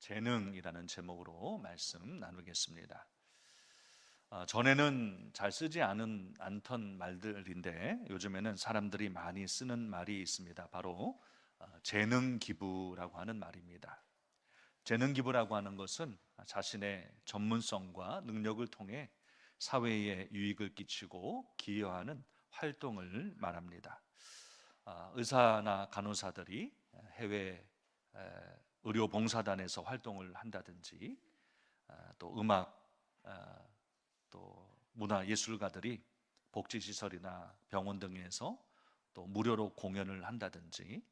재능이라는 제목으로 말씀 나누겠습니다. 전에는 잘 쓰지 않던 말들인데 요즘에는 사람들이 많이 쓰는 말이 있습니다. 바로 재능 기부라고 하는 말입니다. 재능 기부라고 하는 것은 자신의 전문성과 능력을 통해 사회에 유익을 끼치고 기여하는 활동을 말합니다. 의사나 간호사들이 해외 의료봉사단에서 활동을 한다든지, 또 음악, 또 문화예술가들이 복지시설이나 병원 등에서 또 무료로 공연을 한다든지,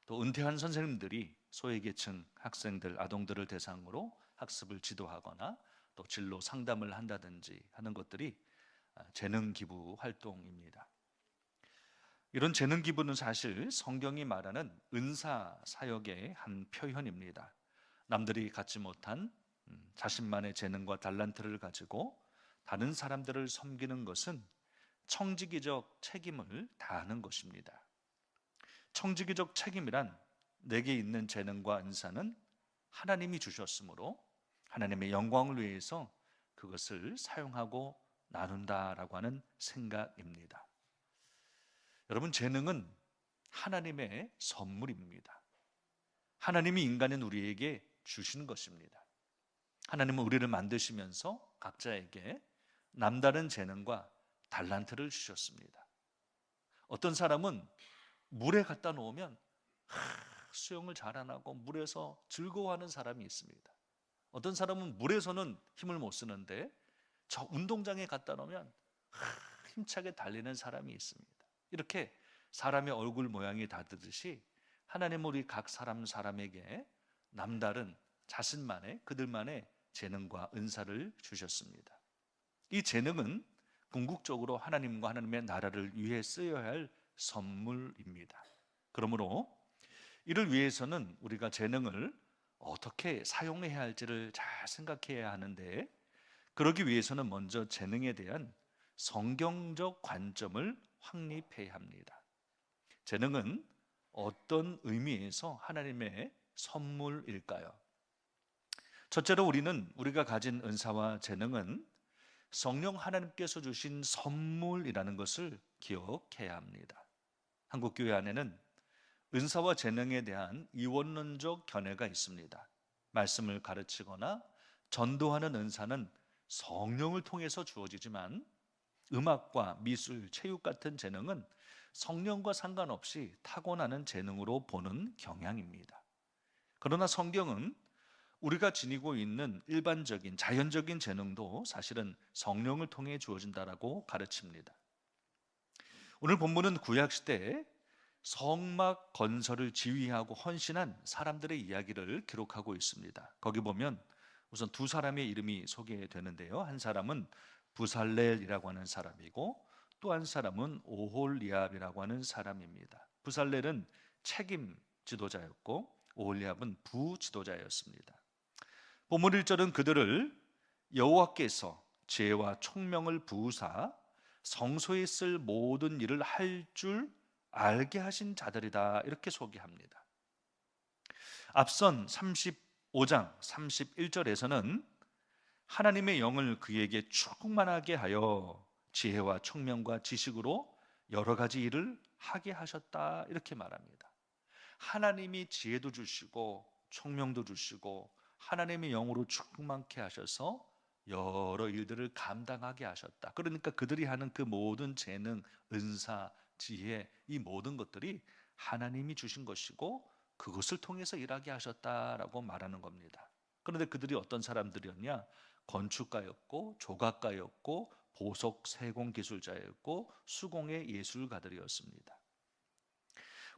또 은퇴한 선생님들이 소외계층 학생들, 아동들을 대상으로 학습을 지도하거나 또 진로 상담을 한다든지 하는 것들이 재능 기부 활동입니다. 이런 재능 기부는 사실 성경이 말하는 은사 사역의 한 표현입니다. 남들이 갖지 못한 자신만의 재능과 달란트를 가지고 다른 사람들을 섬기는 것은 청지기적 책임을 다하는 것입니다. 청지기적 책임이란 내게 있는 재능과 은사는 하나님이 주셨으므로 하나님의 영광을 위해서 그것을 사용하고 나눈다라고 하는 생각입니다. 여러분, 재능은 하나님의 선물입니다. 하나님이 인간인 우리에게 주신 것입니다. 하나님은 우리를 만드시면서 각자에게 남다른 재능과 달란트를 주셨습니다. 어떤 사람은 물에 갖다 놓으면 수영을 잘 안 하고 물에서 즐거워하는 사람이 있습니다. 어떤 사람은 물에서는 힘을 못 쓰는데 저 운동장에 갖다 놓으면 힘차게 달리는 사람이 있습니다. 이렇게 사람의 얼굴 모양이 다르듯이 하나님은 우리 각 사람에게 남다른 자신만의 그들만의 재능과 은사를 주셨습니다. 이 재능은 궁극적으로 하나님과 하나님의 나라를 위해 쓰여야 할 선물입니다. 그러므로 이를 위해서는 우리가 재능을 어떻게 사용해야 할지를 잘 생각해야 하는데, 그러기 위해서는 먼저 재능에 대한 성경적 관점을 확립해야 합니다. 재능은 어떤 의미에서 하나님의 선물일까요? 첫째로 우리가 가진 은사와 재능은 성령 하나님께서 주신 선물이라는 것을 기억해야 합니다. 한국교회 안에는 은사와 재능에 대한 이원론적 견해가 있습니다. 말씀을 가르치거나 전도하는 은사는 성령을 통해서 주어지지만 음악과 미술, 체육 같은 재능은 성령과 상관없이 타고나는 재능으로 보는 경향입니다. 그러나 성경은 우리가 지니고 있는 일반적인 자연적인 재능도 사실은 성령을 통해 주어진다라고 가르칩니다. 오늘 본문은 구약시대에 성막 건설을 지휘하고 헌신한 사람들의 이야기를 기록하고 있습니다. 거기 보면 우선 두 사람의 이름이 소개되는데요. 한 사람은 부살렐이라고 하는 사람이고 또 한 사람은 오홀리압이라고 하는 사람입니다. 부살렐은 책임 지도자였고 오홀리압은 부지도자였습니다. 본문 1절은 그들을 여호와께서 지혜와 총명을 부으사 성소에 쓸 모든 일을 할 줄 알게 하신 자들이다, 이렇게 소개합니다. 앞선 35장 31절에서는 하나님의 영을 그에게 충만하게 하여 지혜와 총명과 지식으로 여러 가지 일을 하게 하셨다, 이렇게 말합니다. 하나님이 지혜도 주시고 총명도 주시고 하나님의 영으로 충만케 하셔서 여러 일들을 감당하게 하셨다. 그러니까 그들이 하는 그 모든 재능, 은사, 지혜, 이 모든 것들이 하나님이 주신 것이고 그것을 통해서 일하게 하셨다라고 말하는 겁니다. 그런데 그들이 어떤 사람들이었냐? 건축가였고 조각가였고 보석 세공 기술자였고 수공예 예술가들이었습니다.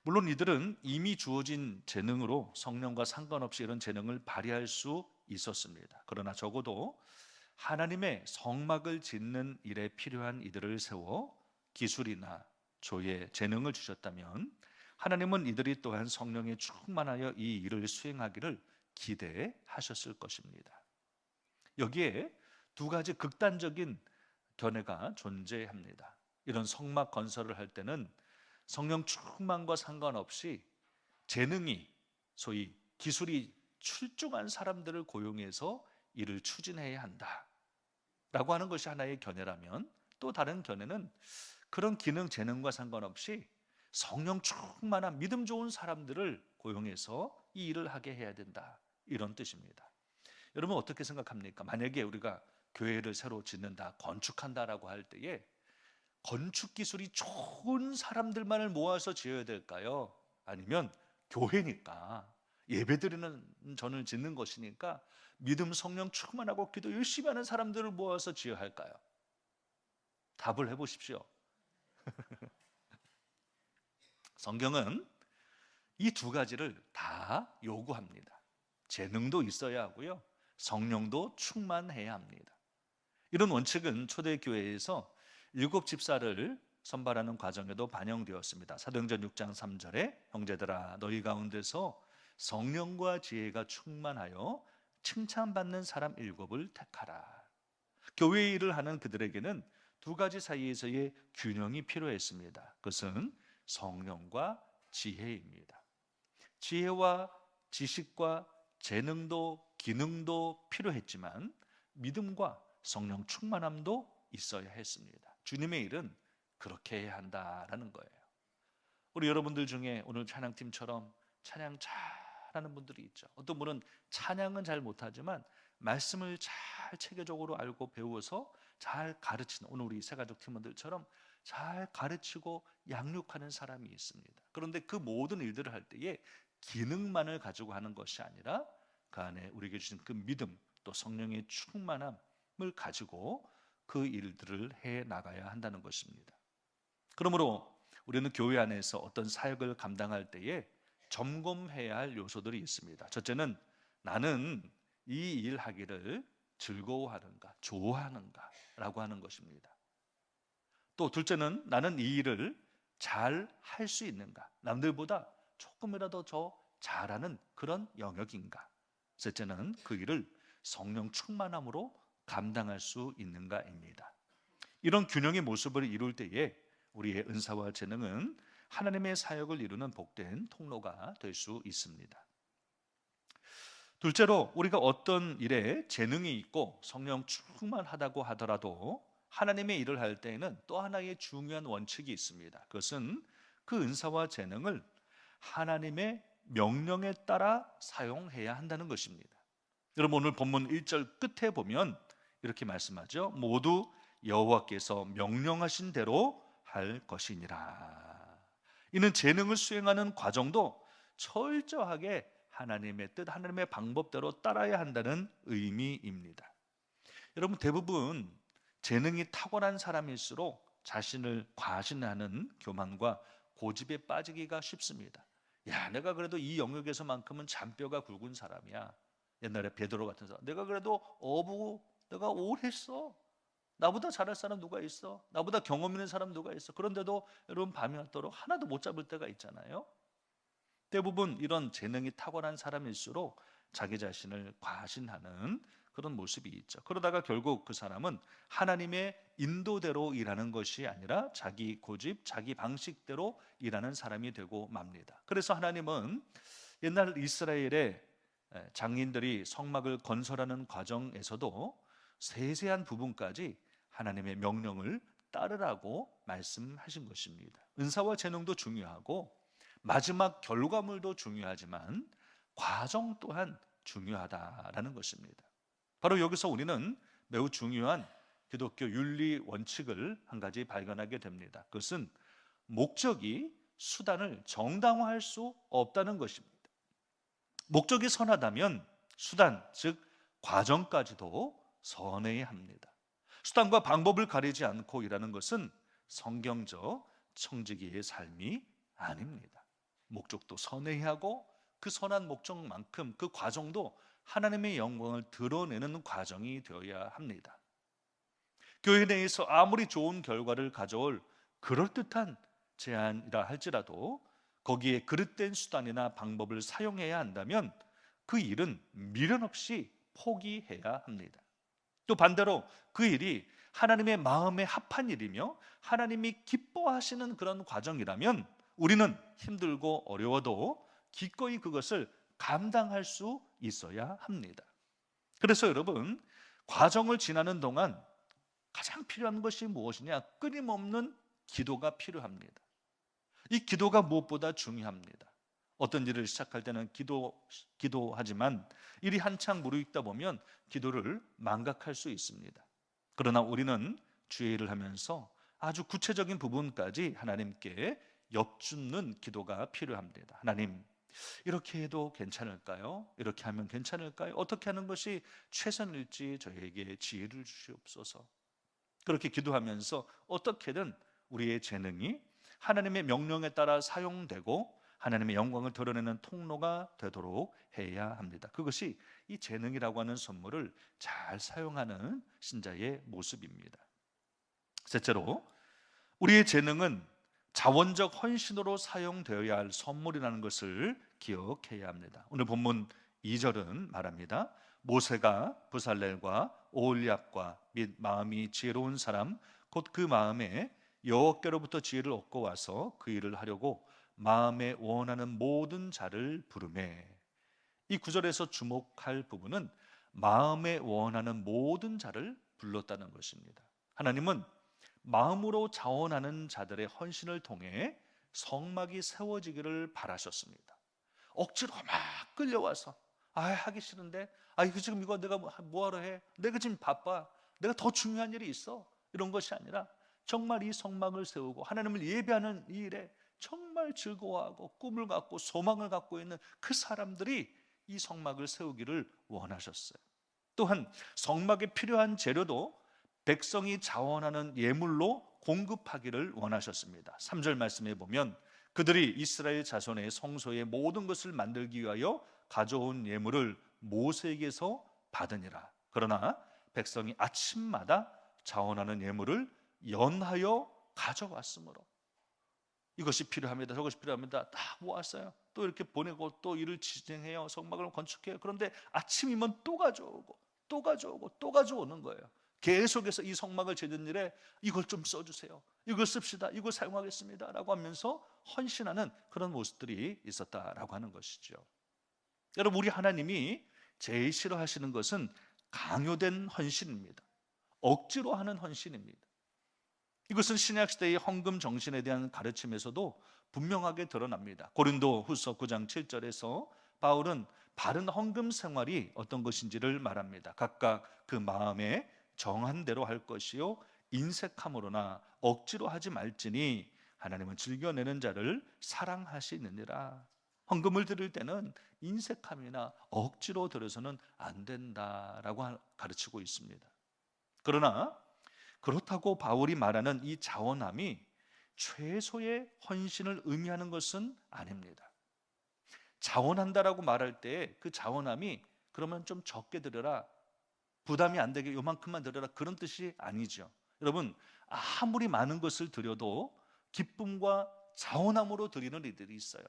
물론 이들은 이미 주어진 재능으로 성령과 상관없이 이런 재능을 발휘할 수 있었습니다. 그러나 적어도 하나님의 성막을 짓는 일에 필요한 이들을 세워 기술이나 조예, 재능을 주셨다면 하나님은 이들이 또한 성령에 충만하여 이 일을 수행하기를 기대하셨을 것입니다. 여기에 두 가지 극단적인 견해가 존재합니다. 이런 성막 건설을 할 때는 성령 충만과 상관없이 재능이, 소위 기술이 출중한 사람들을 고용해서 일을 추진해야 한다라고 하는 것이 하나의 견해라면, 또 다른 견해는 그런 기능 재능과 상관없이 성령 충만한 믿음 좋은 사람들을 고용해서 이 일을 하게 해야 된다, 이런 뜻입니다. 여러분 어떻게 생각합니까? 만약에 우리가 교회를 새로 짓는다, 건축한다라고 할 때에 건축 기술이 좋은 사람들만을 모아서 지어야 될까요? 아니면 교회니까, 예배드리는 전을 짓는 것이니까 믿음 성령 충만하고 기도 열심히 하는 사람들을 모아서 지어야 할까요? 답을 해보십시오. 성경은 이 두 가지를 다 요구합니다. 재능도 있어야 하고요, 성령도 충만해야 합니다. 이런 원칙은 초대교회에서 7집사를 선발하는 과정에도 반영되었습니다. 사도행전 6장 3절에 형제들아 너희 가운데서 성령과 지혜가 충만하여 칭찬받는 사람 7을 택하라. 교회 일을 하는 그들에게는 두 가지 사이에서의 균형이 필요했습니다. 그것은 성령과 지혜입니다. 지혜와 지식과 재능도 기능도 필요했지만 믿음과 성령 충만함도 있어야 했습니다. 주님의 일은 그렇게 해야 한다라는 거예요. 우리 여러분들 중에 오늘 찬양팀처럼 찬양 잘하는 분들이 있죠. 어떤 분은 찬양은 잘 못하지만 말씀을 잘 체계적으로 알고 배워서 잘 가르치는, 오늘 우리 새가족 팀원들처럼 잘 가르치고 양육하는 사람이 있습니다. 그런데 그 모든 일들을 할 때에 기능만을 가지고 하는 것이 아니라 그 안에 우리에게 주신 그 믿음, 또 성령의 충만함을 가지고 그 일들을 해 나가야 한다는 것입니다. 그러므로 우리는 교회 안에서 어떤 사역을 감당할 때에 점검해야 할 요소들이 있습니다. 첫째는 나는 이 일 하기를 즐거워하는가, 좋아하는가 라고 하는 것입니다. 또 둘째는 나는 이 일을 잘 할 수 있는가, 남들보다 조금이라도 더 잘하는 그런 영역인가. 셋째는 그 일을 성령 충만함으로 감당할 수 있는가입니다. 이런 균형의 모습을 이룰 때에 우리의 은사와 재능은 하나님의 사역을 이루는 복된 통로가 될 수 있습니다. 둘째로, 우리가 어떤 일에 재능이 있고 성령 충만하다고 하더라도 하나님의 일을 할 때에는 또 하나의 중요한 원칙이 있습니다. 그것은 그 은사와 재능을 하나님의 명령에 따라 사용해야 한다는 것입니다. 여러분 오늘 본문 1절 끝에 보면 이렇게 말씀하죠. 모두 여호와께서 명령하신 대로 할 것이니라. 이는 재능을 수행하는 과정도 철저하게 하나님의 뜻, 하나님의 방법대로 따라야 한다는 의미입니다. 여러분 대부분 재능이 탁월한 사람일수록 자신을 과신하는 교만과 고집에 빠지기가 쉽습니다. 야, 내가 그래도 이 영역에서만큼은 잔뼈가 굵은 사람이야. 옛날에 베드로 같은 사람, 내가 그래도 내가 오래 했어. 나보다 잘할 사람 누가 있어? 나보다 경험 있는 사람 누가 있어? 그런데도 여러분 밤이 왔도록 하나도 못 잡을 때가 있잖아요. 대부분 이런 재능이 탁월한 사람일수록 자기 자신을 과신하는 그런 모습이 있죠. 그러다가 결국 그 사람은 하나님의 인도대로 일하는 것이 아니라 자기 고집, 자기 방식대로 일하는 사람이 되고 맙니다. 그래서 하나님은 옛날 이스라엘의 장인들이 성막을 건설하는 과정에서도 세세한 부분까지 하나님의 명령을 따르라고 말씀하신 것입니다. 은사와 재능도 중요하고 마지막 결과물도 중요하지만 과정 또한 중요하다라는 것입니다. 바로 여기서 우리는 매우 중요한 기독교 윤리 원칙을 한 가지 발견하게 됩니다. 그것은 목적이 수단을 정당화할 수 없다는 것입니다. 목적이 선하다면 수단, 즉 과정까지도 선해야 합니다. 수단과 방법을 가리지 않고 일하는 것은 성경적 청지기의 삶이 아닙니다. 목적도 선해야 하고 그 선한 목적만큼 그 과정도 하나님의 영광을 드러내는 과정이 되어야 합니다. 교회 내에서 아무리 좋은 결과를 가져올 그럴듯한 제안이라 할지라도 거기에 그릇된 수단이나 방법을 사용해야 한다면 그 일은 미련 없이 포기해야 합니다. 또 반대로 그 일이 하나님의 마음에 합한 일이며 하나님이 기뻐하시는 그런 과정이라면 우리는 힘들고 어려워도 기꺼이 그것을 감당할 수 있어야 합니다. 그래서 여러분, 과정을 지나는 동안 가장 필요한 것이 무엇이냐? 끊임없는 기도가 필요합니다. 이 기도가 무엇보다 중요합니다. 어떤 일을 시작할 때는 기도하지만 일이 한창 무르익다 보면 기도를 망각할 수 있습니다. 그러나 우리는 주의 일을 하면서 아주 구체적인 부분까지 하나님께 엿줍는 기도가 필요합니다. 하나님, 이렇게 해도 괜찮을까요? 이렇게 하면 괜찮을까요? 어떻게 하는 것이 최선일지 저에게 지혜를 주시옵소서. 그렇게 기도하면서 어떻게든 우리의 재능이 하나님의 명령에 따라 사용되고 하나님의 영광을 드러내는 통로가 되도록 해야 합니다. 그것이 이 재능이라고 하는 선물을 잘 사용하는 신자의 모습입니다. 셋째로, 우리의 재능은 자원적 헌신으로 사용되어야 할 선물이라는 것을 기억해야 합니다. 오늘 본문 2절은 말합니다. 모세가 부살렐과 오홀리압과 및 마음이 지혜로운 사람 곧 그 마음에 여호와께로부터 지혜를 얻고 와서 그 일을 하려고 마음에 원하는 모든 자를 부르매. 이 구절에서 주목할 부분은 마음에 원하는 모든 자를 불렀다는 것입니다. 하나님은 마음으로 자원하는 자들의 헌신을 통해 성막이 세워지기를 바라셨습니다. 억지로 막 끌려와서 하기 싫은데 지금 이거 내가 뭐하러 해? 내가 지금 바빠. 내가 더 중요한 일이 있어. 이런 것이 아니라 정말 이 성막을 세우고 하나님을 예배하는 이 일에 정말 즐거워하고 꿈을 갖고 소망을 갖고 있는 그 사람들이 이 성막을 세우기를 원하셨어요. 또한 성막에 필요한 재료도 백성이 자원하는 예물로 공급하기를 원하셨습니다. 3절 말씀에 보면 그들이 이스라엘 자손의 성소의 모든 것을 만들기 위하여 가져온 예물을 모세에게서 받으니라. 그러나 백성이 아침마다 자원하는 예물을 연하여 가져왔으므로 이것이 필요합니다. 저것이 필요합니다. 다 모았어요. 또 이렇게 보내고 또 일을 진행해요. 성막을 건축해요. 그런데 아침이면 또 가져오고 또 가져오고 또 가져오는 거예요. 계속해서 이 성막을 짓는 일에 이걸 좀 써주세요. 이걸 씁시다. 이걸 사용하겠습니다. 라고 하면서 헌신하는 그런 모습들이 있었다라고 하는 것이죠. 여러분, 우리 하나님이 제일 싫어하시는 것은 강요된 헌신입니다. 억지로 하는 헌신입니다. 이것은 신약시대의 헌금 정신에 대한 가르침에서도 분명하게 드러납니다. 고린도 후서 9장 7절에서 바울은 바른 헌금 생활이 어떤 것인지를 말합니다. 각각 그 마음에 정한 대로 할 것이요 인색함으로나 억지로 하지 말지니 하나님은 즐겨내는 자를 사랑하시느니라. 헌금을 드릴 때는 인색함이나 억지로 드려서는 안 된다라고 가르치고 있습니다. 그러나 그렇다고 바울이 말하는 이 자원함이 최소의 헌신을 의미하는 것은 아닙니다. 자원한다라고 말할 때 그 자원함이 그러면 좀 적게 드려라, 부담이 안 되게 요만큼만 드려라, 그런 뜻이 아니죠. 여러분, 아무리 많은 것을 드려도 기쁨과 자원함으로 드리는 이들이 있어요.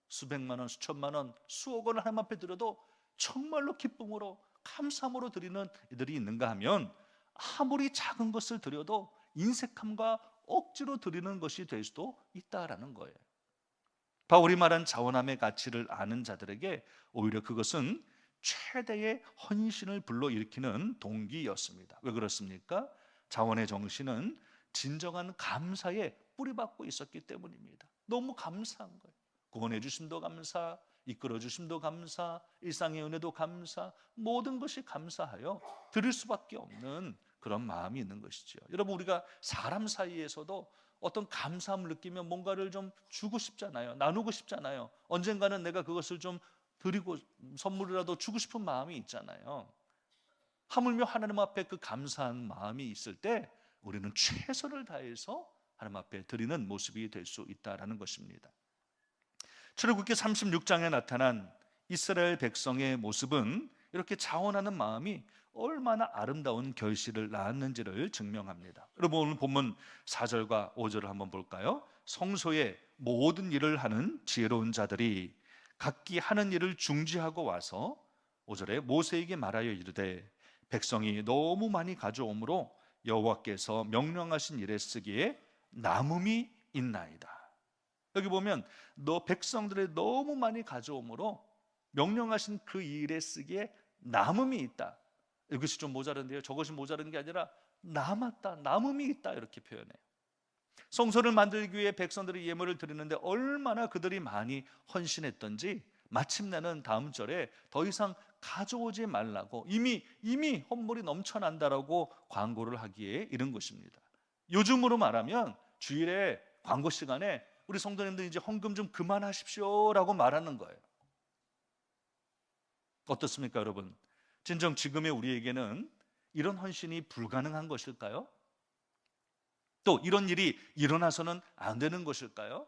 수백만 원, 수천만 원, 수억 원을 하나님 앞에 드려도 정말로 기쁨으로 감사함으로 드리는 이들이 있는가 하면 아무리 작은 것을 드려도 인색함과 억지로 드리는 것이 될 수도 있다라는 거예요. 바울이 말한 자원함의 가치를 아는 자들에게 오히려 그것은 최대의 헌신을 불러일으키는 동기였습니다. 왜 그렇습니까? 자원의 정신은 진정한 감사에 뿌리박고 있었기 때문입니다. 너무 감사한 거예요. 구원해 주심도 감사, 이끌어 주심도 감사, 일상의 은혜도 감사, 모든 것이 감사하여 드릴 수밖에 없는 그런 마음이 있는 것이죠. 여러분, 우리가 사람 사이에서도 어떤 감사함을 느끼면 뭔가를 좀 주고 싶잖아요. 나누고 싶잖아요. 언젠가는 내가 그것을 좀 드리고 선물이라도 주고 싶은 마음이 있잖아요. 하물며 하나님 앞에 그 감사한 마음이 있을 때 우리는 최선을 다해서 하나님 앞에 드리는 모습이 될 수 있다라는 것입니다. 출애굽기 36장에 나타난 이스라엘 백성의 모습은 이렇게 자원하는 마음이 얼마나 아름다운 결실을 낳았는지를 증명합니다. 여러분, 오늘 본문 4절과 5절을 한번 볼까요? 성소의 모든 일을 하는 지혜로운 자들이 각기 하는 일을 중지하고 와서 5절에 모세에게 말하여 이르되 백성이 너무 많이 가져오므로 여호와께서 명령하신 일에 쓰기에 남음이 있나이다. 여기 보면 백성들이 너무 많이 가져오므로 명령하신 그 일에 쓰기에 남음이 있다. 이것이 좀 모자른데요. 저것이 모자른 게 아니라 남았다, 남음이 있다 이렇게 표현해요. 성소를 만들기 위해 백성들이 예물을 드리는데 얼마나 그들이 많이 헌신했던지 마침내는 다음 절에 더 이상 가져오지 말라고 이미 헌물이 넘쳐난다라고 광고를 하기에 이른 것입니다. 요즘으로 말하면 주일에 광고 시간에 우리 성도님들 이제 헌금 좀 그만하십시오라고 말하는 거예요. 어떻습니까, 여러분? 진정 지금의 우리에게는 이런 헌신이 불가능한 것일까요? 또 이런 일이 일어나서는 안 되는 것일까요?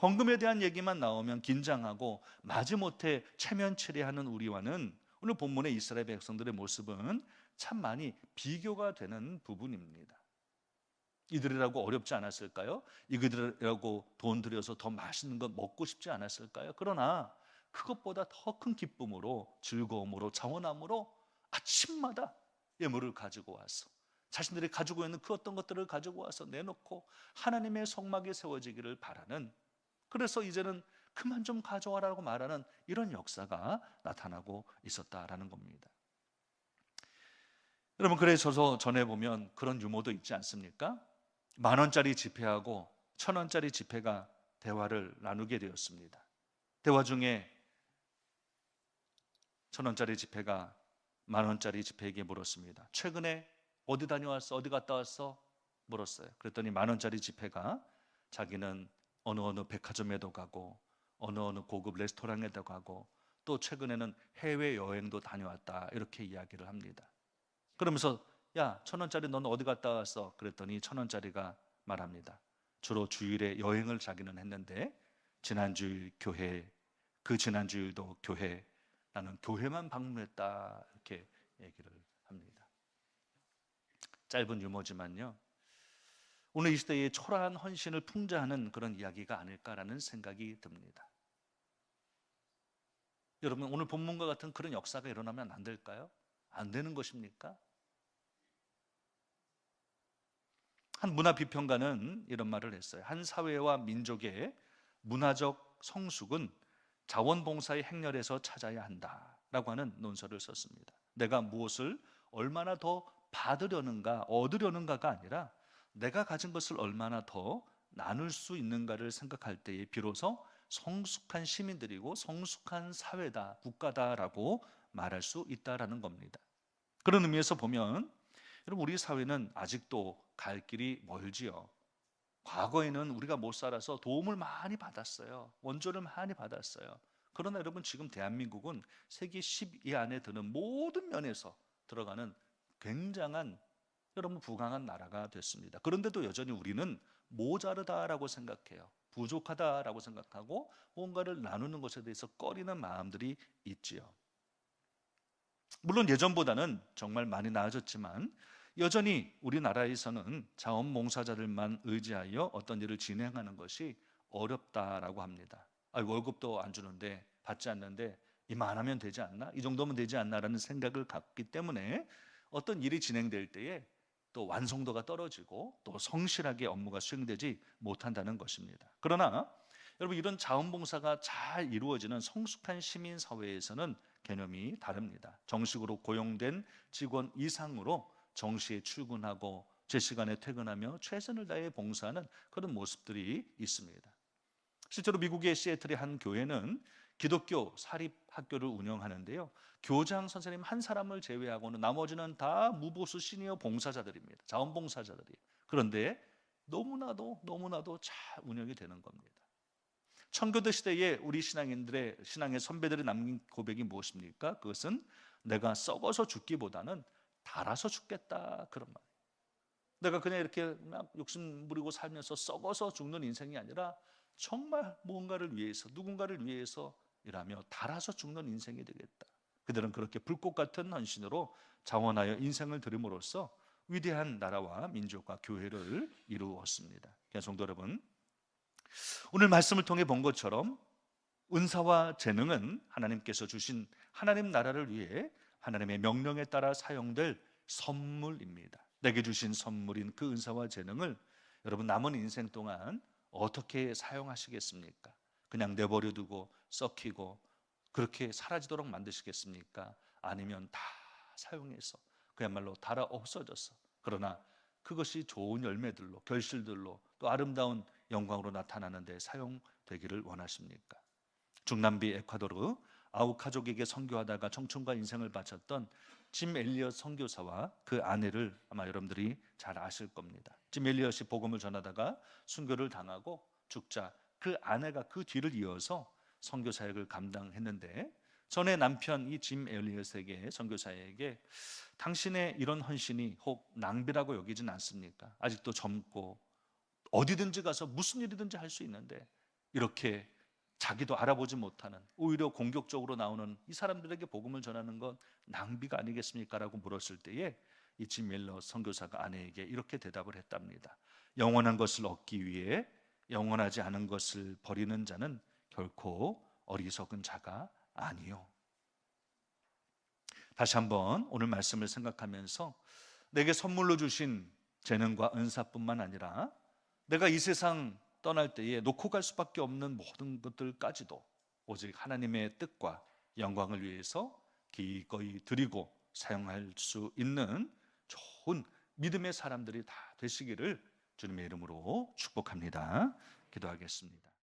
헌금에 대한 얘기만 나오면 긴장하고 마지못해 체면치레하는 우리와는 오늘 본문의 이스라엘 백성들의 모습은 참 많이 비교가 되는 부분입니다. 이들이라고 어렵지 않았을까요? 이들이라고 돈 들여서 더 맛있는 거 먹고 싶지 않았을까요? 그러나 그것보다 더 큰 기쁨으로, 즐거움으로, 자원함으로 아침마다 예물을 가지고 와서 자신들이 가지고 있는 그 어떤 것들을 가지고 와서 내놓고 하나님의 성막이 세워지기를 바라는, 그래서 이제는 그만 좀 가져와라고 말하는 이런 역사가 나타나고 있었다라는 겁니다. 여러분, 그래서 전해보면 그런 유머도 있지 않습니까? 10,000원짜리 지폐하고 1,000원짜리 지폐가 대화를 나누게 되었습니다. 대화 중에 1,000원짜리 지폐가 10,000원짜리 지폐에게 물었습니다. 최근에 어디 다녀왔어? 어디 갔다 왔어? 물었어요. 그랬더니 10,000원짜리 지폐가 자기는 어느 백화점에도 가고 어느 고급 레스토랑에도 가고 또 최근에는 해외여행도 다녀왔다 이렇게 이야기를 합니다. 그러면서 야, 1,000원짜리 넌 어디 갔다 왔어? 그랬더니 1,000원짜리가 말합니다. 주로 주일에 여행을 자기는 했는데 지난주일 교회, 그 지난주일도 교회, 나는 교회만 방문했다 이렇게 얘기를 합니다. 짧은 유머지만요, 오늘 이 시대의 초라한 헌신을 풍자하는 그런 이야기가 아닐까라는 생각이 듭니다. 여러분, 오늘 본문과 같은 그런 역사가 일어나면 안 될까요? 안 되는 것입니까? 한 문화 비평가는 이런 말을 했어요. 한 사회와 민족의 문화적 성숙은 자원봉사의 행렬에서 찾아야 한다라고 하는 논설을 썼습니다. 내가 무엇을 얼마나 더 받으려는가, 얻으려는가가 아니라 내가 가진 것을 얼마나 더 나눌 수 있는가를 생각할 때에 비로소 성숙한 시민들이고 성숙한 사회다, 국가다라고 말할 수 있다라는 겁니다. 그런 의미에서 보면 여러분, 우리 사회는 아직도 갈 길이 멀지요. 과거에는 우리가 못 살아서 도움을 많이 받았어요. 원조를 많이 받았어요. 그러나 여러분, 지금 대한민국은 세계 10위 안에 드는 모든 면에서 들어가는 굉장한, 여러분, 부강한 나라가 됐습니다. 그런데도 여전히 우리는 모자르다라고 생각해요. 부족하다라고 생각하고 뭔가를 나누는 것에 대해서 꺼리는 마음들이 있지요. 물론 예전보다는 정말 많이 나아졌지만 여전히 우리나라에서는 자원봉사자들만 의지하여 어떤 일을 진행하는 것이 어렵다라고 합니다. 월급도 안 주는데, 받지 않는데 이만하면 되지 않나? 이 정도면 되지 않나라는 생각을 갖기 때문에 어떤 일이 진행될 때에 또 완성도가 떨어지고 또 성실하게 업무가 수행되지 못한다는 것입니다. 그러나 여러분, 이런 자원봉사가 잘 이루어지는 성숙한 시민사회에서는 개념이 다릅니다. 정식으로 고용된 직원 이상으로 정시에 출근하고 제 시간에 퇴근하며 최선을 다해 봉사하는 그런 모습들이 있습니다. 실제로 미국의 시애틀의 한 교회는 기독교 사립학교를 운영하는데요, 교장 선생님 한 사람을 제외하고는 나머지는 다 무보수 시니어 봉사자들입니다. 자원봉사자들이에요. 그런데 너무나도 잘 운영이 되는 겁니다. 청교도 시대에 우리 신앙인들의 신앙의 선배들이 남긴 고백이 무엇입니까? 그것은 내가 썩어서 죽기보다는 달아서 죽겠다, 그런 말. 내가 그냥 이렇게 막 욕심 부리고 살면서 썩어서 죽는 인생이 아니라 정말 무언가를 위해서, 누군가를 위해서 일하며 달아서 죽는 인생이 되겠다. 그들은 그렇게 불꽃 같은 헌신으로 자원하여 인생을 드림으로써 위대한 나라와 민족과 교회를 이루었습니다. 성도 여러분, 오늘 말씀을 통해 본 것처럼 은사와 재능은 하나님께서 주신 하나님 나라를 위해 하나님의 명령에 따라 사용될 선물입니다. 내게 주신 선물인 그 은사와 재능을 여러분, 남은 인생 동안 어떻게 사용하시겠습니까? 그냥 내버려 두고 썩히고 그렇게 사라지도록 만드시겠습니까? 아니면 다 사용해서 그야말로 달아 없어져서, 그러나 그것이 좋은 열매들로, 결실들로, 또 아름다운 영광으로 나타나는 데 사용되기를 원하십니까? 중남미 에콰도르 아우카족에게 선교하다가 청춘과 인생을 바쳤던 짐 엘리엇 선교사와 그 아내를 아마 여러분들이 잘 아실 겁니다. 짐 엘리엇이 복음을 전하다가 순교를 당하고 죽자 그 아내가 그 뒤를 이어서 선교 사역을 감당했는데, 전에 남편 이 짐 엘리엇에게, 선교사에게 당신의 이런 헌신이 혹 낭비라고 여기진 않습니까? 아직도 젊고 어디든지 가서 무슨 일이든지 할 수 있는데 이렇게 자기도 알아보지 못하는, 오히려 공격적으로 나오는 이 사람들에게 복음을 전하는 건 낭비가 아니겠습니까? 라고 물었을 때에 이 짐 멜러 선교사가 아내에게 이렇게 대답을 했답니다. 영원한 것을 얻기 위해 영원하지 않은 것을 버리는 자는 결코 어리석은 자가 아니요. 다시 한번 오늘 말씀을 생각하면서 내게 선물로 주신 재능과 은사뿐만 아니라 내가 이 세상 떠날 때에 놓고 갈 수밖에 없는 모든 것들까지도 오직 하나님의 뜻과 영광을 위해서 기꺼이 드리고 사용할 수 있는 좋은 믿음의 사람들이 다 되시기를 주님의 이름으로 축복합니다. 기도하겠습니다.